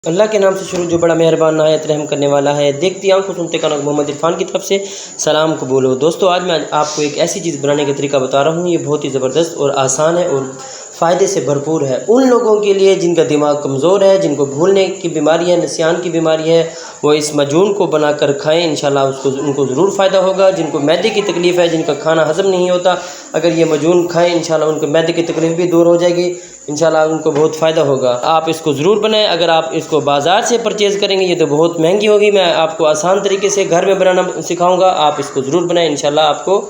अल्लाह के नाम से शुरू जो बड़ा मेहरबान नहायत रहम करने वाला है। देखती आंखों सुनते कानों मोहम्मद इरफान की तरफ से सलाम कबूल हो। दोस्तों आज मैं आपको एक ऐसी चीज़ बनाने का तरीका बता रहा हूँ। ये बहुत ही ज़बरदस्त और आसान है और फ़ायदे से भरपूर है उन लोगों के लिए जिनका दिमाग कमज़ोर है, जिनको भूलने की बीमारी है, निस्यान की बीमारी है। वो इस मजून को बनाकर खाएँ, इंशाल्लाह उनको ज़रूर फ़ायदा होगा। जिनको मैदे की तकलीफ़ है, जिनका खाना हज़म नहीं होता, अगर ये मजून खाएँ इंशाल्लाह उनको मैदे की तकलीफ़ भी दूर हो जाएगी। इंशाल्लाह उनको बहुत फ़ायदा होगा। आप इसको ज़रूर बनाएं। अगर आप इसको बाज़ार से परचेज़ करेंगे ये तो बहुत महंगी होगी। मैं आपको आसान तरीके से घर में बनाना सिखाऊंगा। आप इसको ज़रूर बनाएं, इंशाल्लाह आपको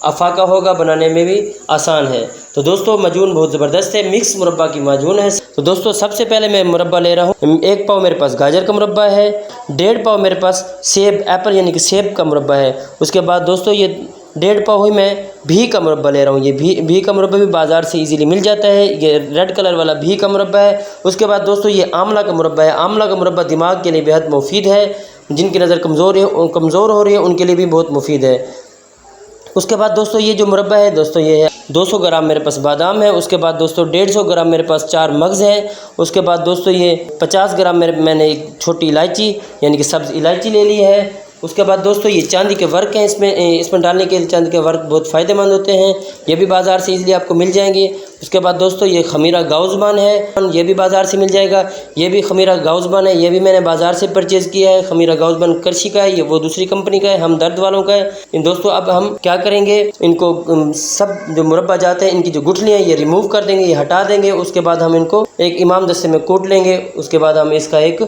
अफाका होगा, बनाने में भी आसान है। तो दोस्तों मजून बहुत ज़बरदस्त है, मिक्स मुरब्बा की मजून है। तो दोस्तों सबसे पहले मैं मुरब्बा ले रहा हूँ। 1 पाव मेरे पास गाजर का मुरब्बा है, 1.5 पाव मेरे पास सेब एप्पल यानी कि सेब का मुरब्बा है। उसके बाद दोस्तों ये 1.5 पाव ही मैं भी का मुरब्बा ले रहा हूँ। ये भी का मुरब्बा भी बाज़ार से इजीली मिल जाता है। ये रेड कलर वाला भी का मुरब्बा है। उसके बाद दोस्तों ये आंवला का मुरब्बा है। आंवला का मुरब्बा दिमाग के लिए बेहद मुफीद है। जिनकी नज़र कमज़ोर हो रही है उनके लिए भी बहुत मुफीद है। उसके बाद दोस्तों ये जो मुरब्बा है दोस्तों ये है 200 ग्राम मेरे पास बादाम है। उसके बाद दोस्तों 150 ग्राम मेरे पास 4 मगज़ है। उसके बाद दोस्तों ये 50 ग्राम मैंने एक छोटी इलायची यानी कि सब्ज़ इलायची ले ली है। उसके बाद दोस्तों ये चांदी के वर्क हैं। इसमें डालने के लिए चांदी के वर्क बहुत फ़ायदेमंद होते हैं। ये भी बाज़ार से इजीली आपको मिल जाएंगे। उसके बाद दोस्तों ये खमीरा गाउज़बान है, ये भी बाज़ार से मिल जाएगा। ये भी खमीरा गाउज़बान है, ये भी मैंने बाज़ार से परचेज़ किया है। खमीरा गाउज़बान करशी का है, ये वो दूसरी कंपनी का है, हम दर्द वालों का है। इन दोस्तों अब हम क्या करेंगे, इनको सब जो मुरब्बा जाते हैं इनकी जो गुठलियाँ ये रिमूव कर देंगे, ये हटा देंगे। उसके बाद हम इनको एक इमाम दस्ते में कूट लेंगे। उसके बाद हम इसका एक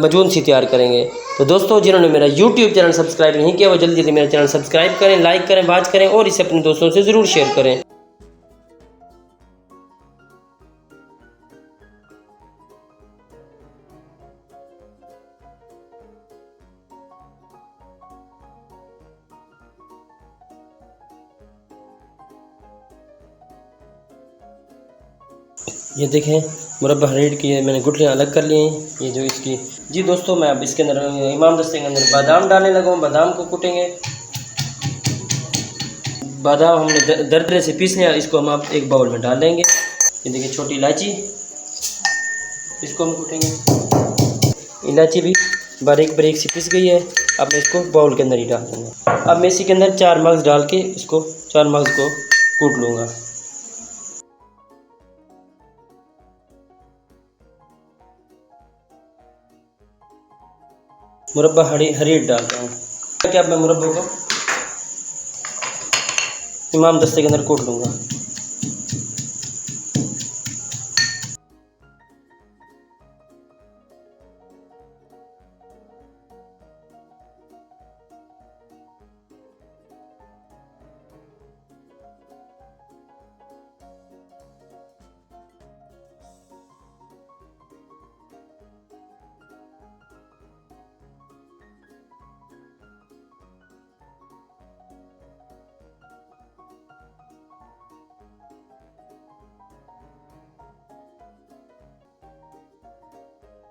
मजून सी तैयार करेंगे। तो दोस्तों जिन्होंने मेरा यूट्यूब चैनल सब्सक्राइब नहीं किया वो जल्दी जल्दी मेरा चैनल सब्सक्राइब करें, लाइक करें, वाच करें और इसे अपने दोस्तों से ज़रूर शेयर करें। ये देखें मुरब्बा हरीड की मैंने गुठलियाँ अलग कर ली हैं। ये जो इसकी जी दोस्तों मैं अब इसके अंदर इमाम दस्ते के अंदर बादाम डालने लगा हूँ। बादाम को कूटेंगे। बादाम हमने दरदरे से पीस लिया, इसको हम अब एक बाउल में डाल देंगे। ये देखिए छोटी इलायची, इसको हम कूटेंगे। इलायची भी बारीक बारीक सी पीस गई है। अब मैं इसको बाउल के अंदर ही डाल दूँगा। अब मैं इसी के अंदर 4 मगज़ डाल के इसको 4 मगज़ को कूट लूँगा। मुरब्बा हरीड डालता हूँ। क्या मैं मुरब्बे को इमाम दस्ते के अंदर कूट लूँगा।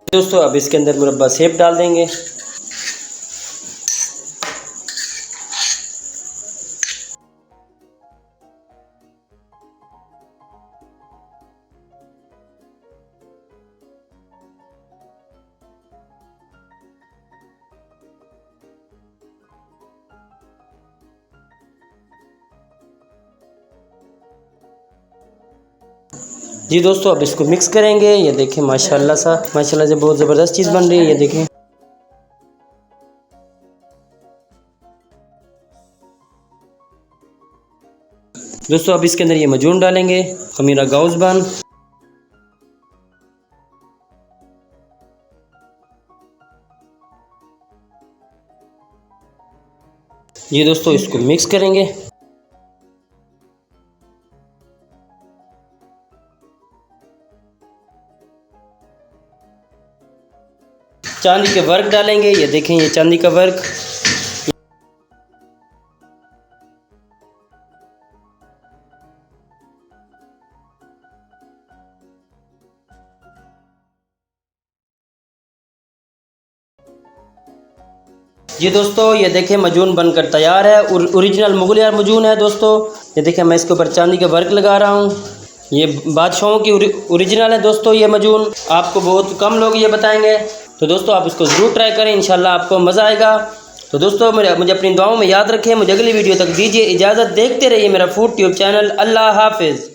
दोस्तों अब इसके अंदर मुरब्बा सेब डाल देंगे। जी दोस्तों अब इसको मिक्स करेंगे। ये देखें माशाल्लाह से बहुत ज़बरदस्त चीज़ बन रही है। ये देखें दोस्तों अब इसके अंदर ये मजून डालेंगे, खमीरा गाउज़बान। ये दोस्तों इसको मिक्स करेंगे। चांदी के वर्क डालेंगे। ये देखें ये चांदी का वर्क। जी दोस्तों ये देखें मजून बनकर तैयार है। ओरिजिनल मुगल यार मजून है दोस्तों। ये देखें मैं इसके ऊपर चांदी का वर्क लगा रहा हूँ। ये बादशाहों की ओरिजिनल है दोस्तों। ये मजून आपको बहुत कम लोग ये बताएंगे। तो दोस्तों आप इसको ज़रूर ट्राई करें, इंशाल्लाह आपको मज़ा आएगा। तो दोस्तों मुझे अपनी दुआओं में याद रखें। मुझे अगली वीडियो तक दीजिए इजाज़त। देखते रहिए मेरा फूड ट्यूब चैनल। अल्लाह हाफिज़।